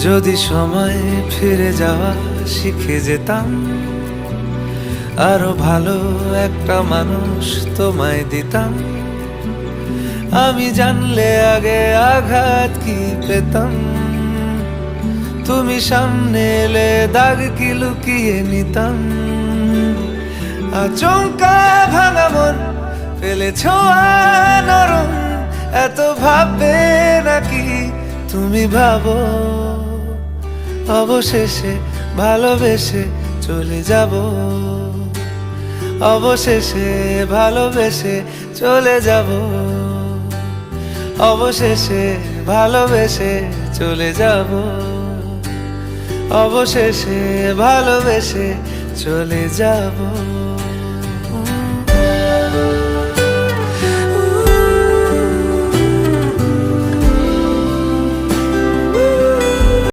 যদি সময় ফিরে যাওয়া শিখে যেতাম, আরো ভালো একটা মানুষ তোমায় দিতাম। আমি জানলে আগে আঘাত কি পেতাম, তুমি সামনে এলে দাগ কি লুকিয়ে নিতাম। আচমকা ভাঙা মন ফেলেছ নরম, এত ভাববে নাকি তুমি ভাবো অবশেষে ভালোবেসে চলে যাব। অবশেষে ভালোবেসে চলে যাব। অবশেষে ভালোবেসে চলে যাব। অবশেষে ভালোবেসে চলে যাব।